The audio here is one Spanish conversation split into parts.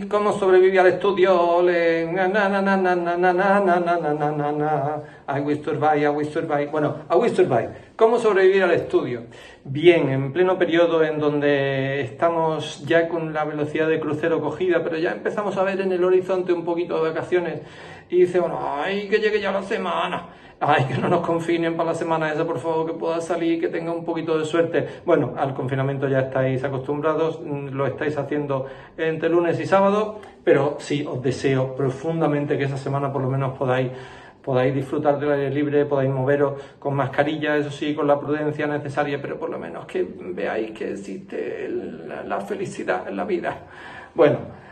¿Cómo sobreviví al estudio? Na, na, na, na, na, na, na, na, na, na, na, na, na. I will survive. Bueno, I will survive. ¿Cómo sobrevivir al estudio? Bien, en pleno periodo en donde estamos ya con la velocidad de crucero cogida, pero ya empezamos a ver en el horizonte un poquito de vacaciones y dice, bueno, ay, que llegue ya la semana. Ay, que no nos confinen para la semana esa, por favor, que pueda salir, que tenga un poquito de suerte. Bueno, al confinamiento ya estáis acostumbrados, lo estáis haciendo entre lunes y sábado, pero sí, os deseo profundamente que esa semana por lo menos podáis disfrutar del aire libre, podáis moveros con mascarilla, eso sí, con la prudencia necesaria, pero por lo menos que veáis que existe la felicidad en la vida. Bueno,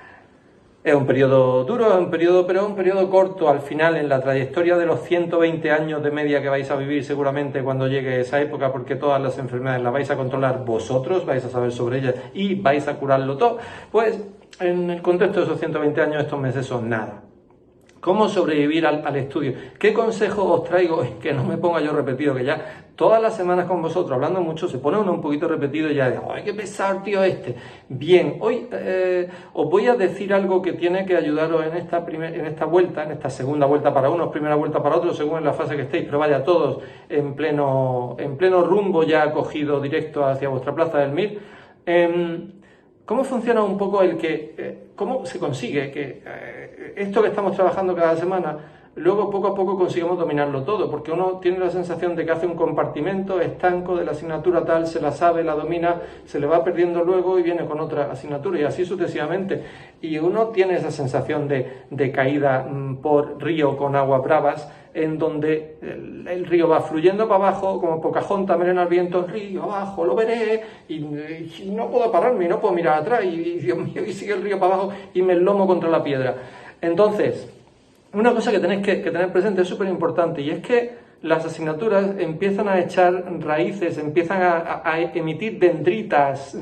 es un periodo duro, pero es un periodo corto al final en la trayectoria de los 120 años de media que vais a vivir seguramente cuando llegue esa época, porque todas las enfermedades las vais a controlar vosotros, vais a saber sobre ellas y vais a curarlo todo. Pues en el contexto de esos 120 años estos meses son nada. ¿Cómo sobrevivir al estudio? ¿Qué consejo os traigo? Que no me ponga yo repetido, que ya todas las semanas con vosotros, hablando mucho, se pone uno un poquito repetido y ya digo, ¡ay, qué pesado, tío, este! Bien, hoy os voy a decir algo que tiene que ayudaros en esta vuelta, en esta segunda vuelta para unos, primera vuelta para otros, según en la fase que estéis, pero vaya, todos en pleno rumbo ya cogido directo hacia vuestra Plaza del Mir. ¿Cómo funciona un poco cómo se consigue que esto que estamos trabajando cada semana, luego poco a poco consigamos dominarlo todo? Porque uno tiene la sensación de que hace un compartimento estanco de la asignatura tal, se la sabe, la domina, se le va perdiendo luego y viene con otra asignatura y así sucesivamente. Y uno tiene esa sensación de caída por río con aguas bravas, en donde el río va fluyendo para abajo, como Pocahontas merena al viento, río abajo, lo veré, y no puedo pararme, no puedo mirar atrás, y Dios mío, y sigue el río para abajo, y me enlomo contra la piedra. Entonces, una cosa que tenéis que tener presente es súper importante, y es que las asignaturas empiezan a echar raíces, empiezan a emitir dendritas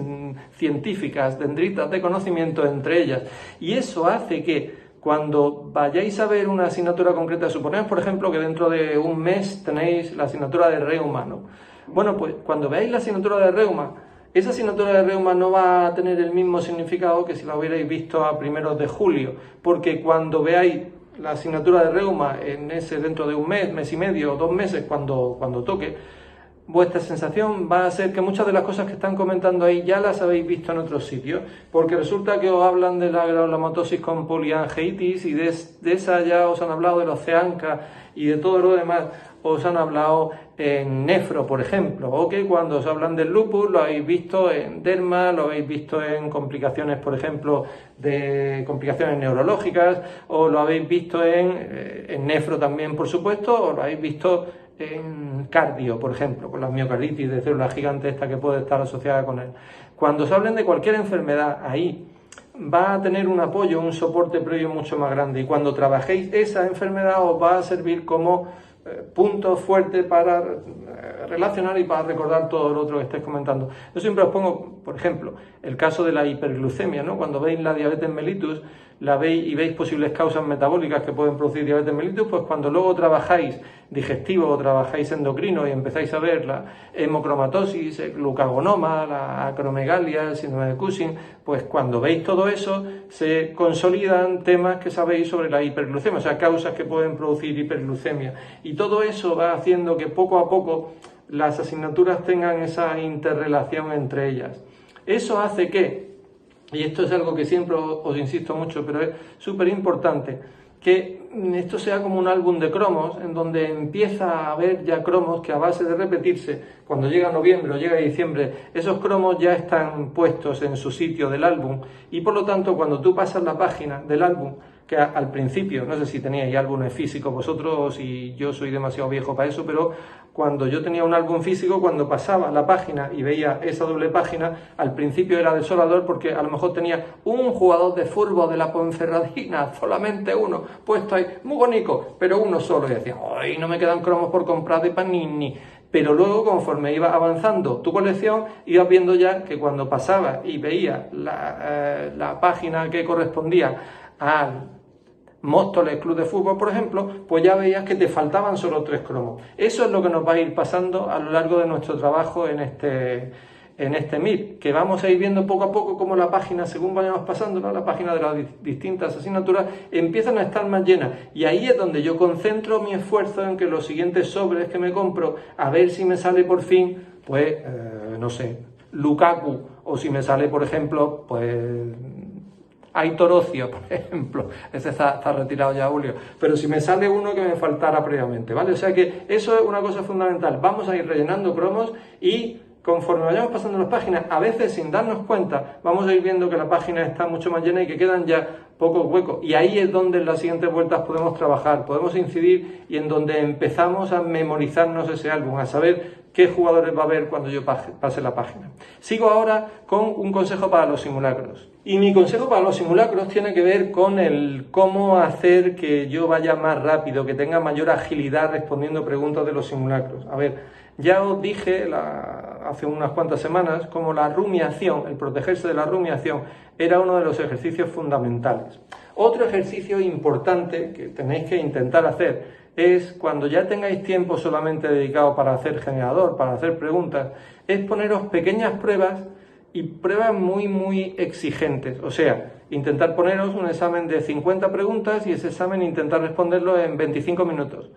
científicas, dendritas de conocimiento entre ellas, y eso hace que cuando vayáis a ver una asignatura concreta, suponemos, por ejemplo, que dentro de un mes tenéis la asignatura de reuma, ¿no? Bueno, pues cuando veáis la asignatura de reuma, esa asignatura de reuma no va a tener el mismo significado que si la hubierais visto a primeros de julio, porque cuando veáis la asignatura de reuma dentro de un mes, mes y medio o 2 meses, cuando toque, vuestra sensación va a ser que muchas de las cosas que están comentando ahí ya las habéis visto en otros sitios, porque resulta que os hablan de la granulomatosis con poliangeitis y de esa ya os han hablado de los CEANCA y de todo lo demás os han hablado en nefro, por ejemplo, o que cuando os hablan del lupus lo habéis visto en derma, lo habéis visto en complicaciones, por ejemplo, de complicaciones neurológicas, o lo habéis visto en nefro también, por supuesto, o lo habéis visto en cardio, por ejemplo, con la miocarditis de células gigantes esta que puede estar asociada con él. Cuando os hablen de cualquier enfermedad, ahí va a tener un apoyo, un soporte previo mucho más grande, y cuando trabajéis esa enfermedad os va a servir como punto fuerte para relacionar y para recordar todo lo otro que estáis comentando. Yo siempre os pongo, por ejemplo, el caso de la hiperglucemia, ¿no? Cuando veis la diabetes mellitus, la veis y veis posibles causas metabólicas que pueden producir diabetes mellitus, pues cuando luego trabajáis digestivo o trabajáis endocrino y empezáis a ver la hemocromatosis, el glucagonoma, la acromegalia, el síndrome de Cushing, pues cuando veis todo eso se consolidan temas que sabéis sobre la hiperglucemia, o sea, causas que pueden producir hiperglucemia, y todo eso va haciendo que poco a poco las asignaturas tengan esa interrelación entre ellas. Eso hace que, y esto es algo que siempre os insisto mucho, pero es súper importante, que esto sea como un álbum de cromos, en donde empieza a haber ya cromos que a base de repetirse, cuando llega noviembre o llega diciembre, esos cromos ya están puestos en su sitio del álbum, y por lo tanto cuando tú pasas la página del álbum, que al principio, no sé si teníais álbumes físicos vosotros, y yo soy demasiado viejo para eso, pero cuando yo tenía un álbum físico, cuando pasaba la página y veía esa doble página, al principio era desolador porque a lo mejor tenía un jugador de fútbol de la Ponferradina, solamente uno, puesto ahí, muy bonito, pero uno solo, y decía, ¡ay, no me quedan cromos por comprar de Panini! Pero luego, conforme iba avanzando tu colección, ibas viendo ya que cuando pasaba y veía la página que correspondía Móstoles Club de Fútbol, por ejemplo, pues ya veías que te faltaban solo 3 cromos. Eso es lo que nos va a ir pasando a lo largo de nuestro trabajo en este MIP, que vamos a ir viendo poco a poco cómo la página, según vayamos pasando, ¿no?, la página de las distintas asignaturas, empiezan a estar más llenas. Y ahí es donde yo concentro mi esfuerzo en que los siguientes sobres que me compro, a ver si me sale por fin, pues, no sé, Lukaku, o si me sale, por ejemplo, pues Aitor Ocio, por ejemplo. Ese está retirado ya, Julio. Pero si me sale uno que me faltara previamente, ¿vale? O sea que eso es una cosa fundamental. Vamos a ir rellenando cromos y conforme vayamos pasando las páginas, a veces sin darnos cuenta, vamos a ir viendo que la página está mucho más llena y que quedan ya pocos huecos. Y ahí es donde en las siguientes vueltas podemos trabajar, podemos incidir y en donde empezamos a memorizarnos ese álbum, a saber qué jugadores va a haber cuando yo pase la página. Sigo ahora con un consejo para los simulacros. Y mi consejo para los simulacros tiene que ver con el cómo hacer que yo vaya más rápido, que tenga mayor agilidad respondiendo preguntas de los simulacros. A ver, ya os dije hace unas cuantas semanas cómo la rumiación, el protegerse de la rumiación, era uno de los ejercicios fundamentales. Otro ejercicio importante que tenéis que intentar hacer es, cuando ya tengáis tiempo solamente dedicado para hacer generador, para hacer preguntas, es poneros pequeñas pruebas y pruebas muy exigentes. O sea, intentar poneros un examen de 50 preguntas y ese examen intentar responderlo en 25 minutos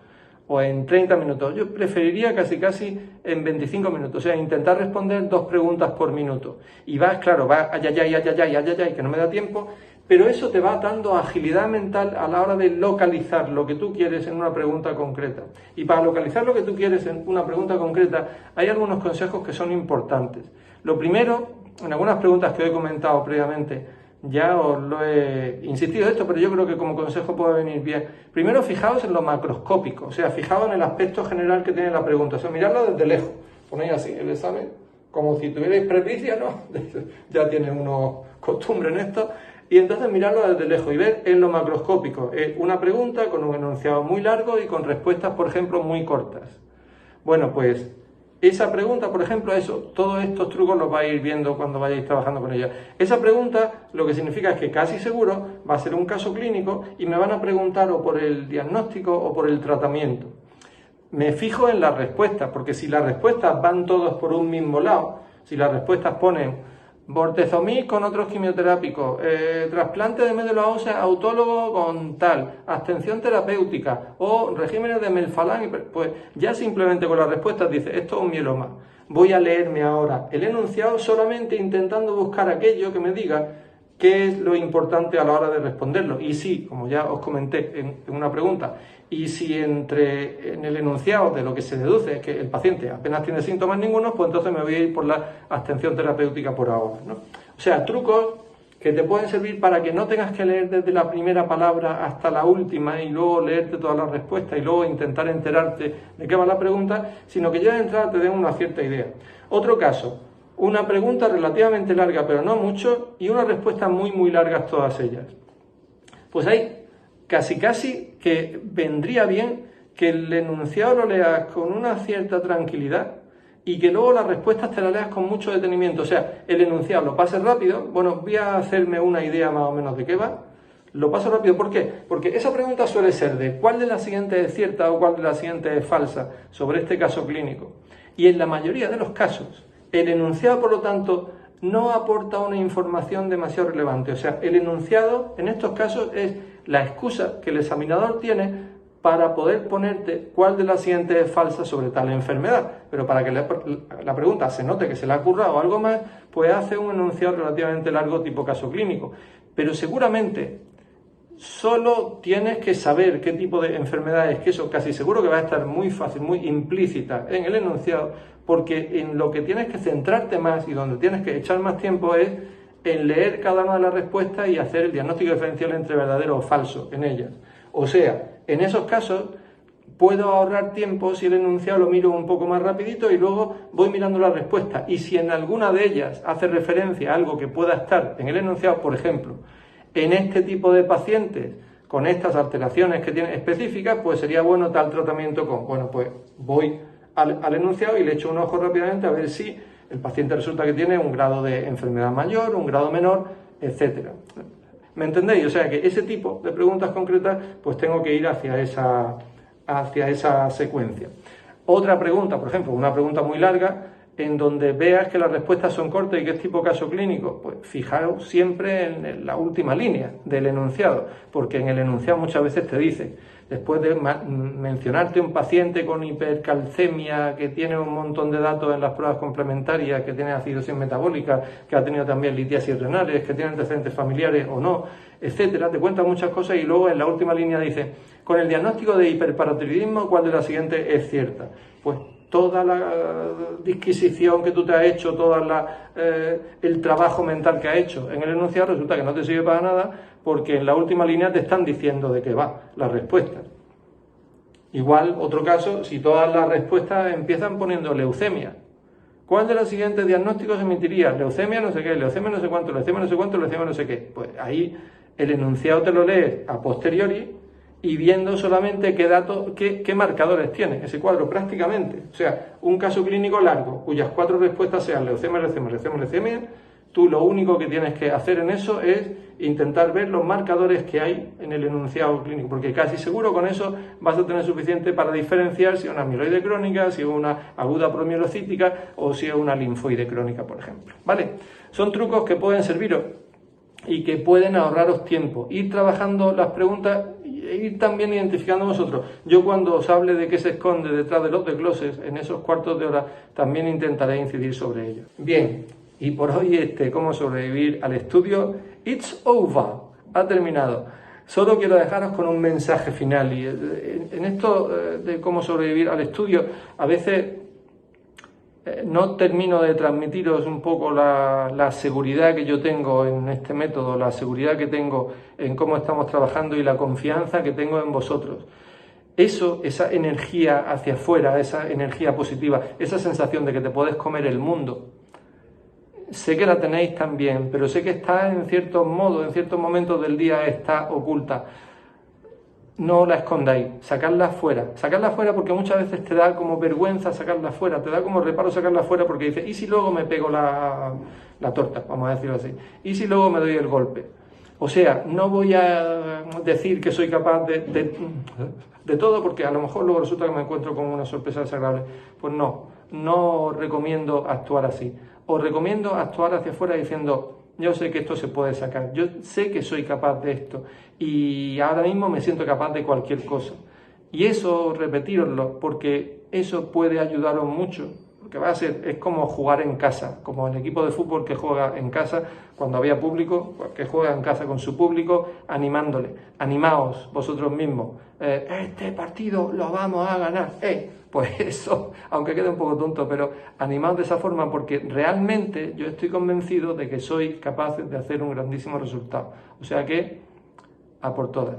o en 30 minutos. Yo preferiría casi en 25 minutos. O sea, intentar responder 2 preguntas por minuto. Y vas, claro, ay, que no me da tiempo. Pero eso te va dando agilidad mental a la hora de localizar lo que tú quieres en una pregunta concreta. Y para localizar lo que tú quieres en una pregunta concreta, hay algunos consejos que son importantes. Lo primero, en algunas preguntas que he comentado previamente, ya os lo he insistido esto, pero yo creo que como consejo puede venir bien. Primero, fijaos en lo macroscópico, o sea, fijaos en el aspecto general que tiene la pregunta, o sea, miradlo desde lejos. Ponéis así el examen, como si tuvierais presbicia, ¿no? Ya tiene uno costumbre en esto. Y entonces mirarlo desde lejos y ver en lo macroscópico. Una pregunta con un enunciado muy largo y con respuestas, por ejemplo, muy cortas. Bueno, pues esa pregunta, por ejemplo, todos estos trucos los vais a ir viendo cuando vayáis trabajando con ella. Esa pregunta lo que significa es que casi seguro va a ser un caso clínico y me van a preguntar o por el diagnóstico o por el tratamiento. Me fijo en las respuestas, porque si las respuestas van todos por un mismo lado, si las respuestas ponen bortezomib con otros quimioterápicos, trasplante de médula ósea autólogo con tal, abstención terapéutica o regímenes de melfalán, pues ya simplemente con las respuestas dice, esto es un mieloma. Voy a leerme ahora el enunciado solamente intentando buscar aquello que me diga qué es lo importante a la hora de responderlo. Y si, como ya os comenté en una pregunta, y si en el enunciado de lo que se deduce es que el paciente apenas tiene síntomas ninguno, pues entonces me voy a ir por la abstención terapéutica por ahora, ¿no? O sea, trucos que te pueden servir para que no tengas que leer desde la primera palabra hasta la última y luego leerte todas las respuestas y luego intentar enterarte de qué va la pregunta, sino que ya de entrada te den una cierta idea. Otro caso, una pregunta relativamente larga, pero no mucho, y una respuesta muy largas todas ellas. Pues hay casi que vendría bien que el enunciado lo leas con una cierta tranquilidad y que luego las respuestas te las leas con mucho detenimiento. O sea, el enunciado lo pases rápido. Bueno, voy a hacerme una idea más o menos de qué va. Lo paso rápido. ¿Por qué? Porque esa pregunta suele ser de cuál de las siguientes es cierta o cuál de las siguientes es falsa sobre este caso clínico. Y en la mayoría de los casos, el enunciado, por lo tanto, no aporta una información demasiado relevante. O sea, el enunciado en estos casos es la excusa que el examinador tiene para poder ponerte cuál de las siguientes es falsa sobre tal enfermedad. Pero para que la pregunta se note que se le ha currado algo más, pues hace un enunciado relativamente largo tipo caso clínico. Pero seguramente solo tienes que saber qué tipo de enfermedad es, que eso casi seguro que va a estar muy fácil, muy implícita en el enunciado, porque en lo que tienes que centrarte más y donde tienes que echar más tiempo es en leer cada una de las respuestas y hacer el diagnóstico diferencial entre verdadero o falso en ellas. O sea, en esos casos puedo ahorrar tiempo si el enunciado lo miro un poco más rapidito y luego voy mirando la respuesta. Y si en alguna de ellas hace referencia a algo que pueda estar en el enunciado, por ejemplo, en este tipo de pacientes con estas alteraciones que tienen específicas, pues sería bueno tal tratamiento con... Bueno, pues voy al enunciado y le echo un ojo rápidamente a ver si el paciente resulta que tiene un grado de enfermedad mayor, un grado menor, etcétera. ¿Me entendéis? O sea que ese tipo de preguntas concretas, pues tengo que ir hacia esa secuencia. Otra pregunta, por ejemplo, una pregunta muy larga, en donde veas que las respuestas son cortas y que es tipo caso clínico, pues fijaros siempre en la última línea del enunciado, porque en el enunciado muchas veces te dice, después de mencionarte un paciente con hipercalcemia que tiene un montón de datos en las pruebas complementarias, que tiene acidosis metabólica, que ha tenido también litiasis renales, que tiene antecedentes familiares o no, etcétera, te cuenta muchas cosas y luego en la última línea dice, con el diagnóstico de hiperparotiroidismo, ¿cuál de las siguientes es cierta? Pues toda la disquisición que tú te has hecho, el trabajo mental que has hecho en el enunciado, resulta que no te sirve para nada porque en la última línea te están diciendo de qué va la respuesta. Igual, otro caso, si todas las respuestas empiezan poniendo leucemia. ¿Cuál de los siguientes diagnósticos emitiría? Leucemia no sé qué, leucemia no sé cuánto, leucemia no sé cuánto, leucemia no sé qué. Pues ahí el enunciado te lo lees a posteriori y viendo solamente qué datos, qué marcadores tiene ese cuadro prácticamente. O sea, un caso clínico largo, cuyas 4 respuestas sean leucemia, leucemia, leucemia, leucemia, tú lo único que tienes que hacer en eso es intentar ver los marcadores que hay en el enunciado clínico, porque casi seguro con eso vas a tener suficiente para diferenciar si es una amiloide crónica, si es una aguda promielocítica o si es una linfoide crónica, por ejemplo. ¿Vale? Son trucos que pueden serviros y que pueden ahorraros tiempo. Ir trabajando las preguntas e ir también identificando vosotros. Yo cuando os hable de qué se esconde detrás de los desgloses, en esos cuartos de hora, también intentaré incidir sobre ello. Bien, y por hoy cómo sobrevivir al estudio, it's over, ha terminado. Solo quiero dejaros con un mensaje final y en esto de cómo sobrevivir al estudio, a veces no termino de transmitiros un poco la seguridad que yo tengo en este método, la seguridad que tengo en cómo estamos trabajando y la confianza que tengo en vosotros. Eso, esa energía hacia afuera, esa energía positiva, esa sensación de que te puedes comer el mundo, sé que la tenéis también, pero sé que está en ciertos modos, en ciertos momentos del día está oculta. No la escondáis, sacadla fuera porque muchas veces te da como vergüenza sacarla fuera, te da como reparo sacarla fuera porque dices, ¿y si luego me pego la torta? Vamos a decirlo así. ¿Y si luego me doy el golpe? O sea, no voy a decir que soy capaz de todo porque a lo mejor luego resulta que me encuentro con una sorpresa desagradable. Pues no recomiendo actuar así. Os recomiendo actuar hacia afuera diciendo, yo sé que esto se puede sacar, yo sé que soy capaz de esto y ahora mismo me siento capaz de cualquier cosa. Y eso, repetíroslo, porque eso puede ayudaros mucho, porque es como jugar en casa, como el equipo de fútbol que juega en casa cuando había público, que juega en casa con su público, animándole. Animaos vosotros mismos. Este partido lo vamos a ganar. Pues eso, aunque quede un poco tonto, pero animaos de esa forma porque realmente yo estoy convencido de que sois capaces de hacer un grandísimo resultado. O sea que, a por todas.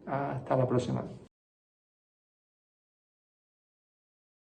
Hasta la próxima.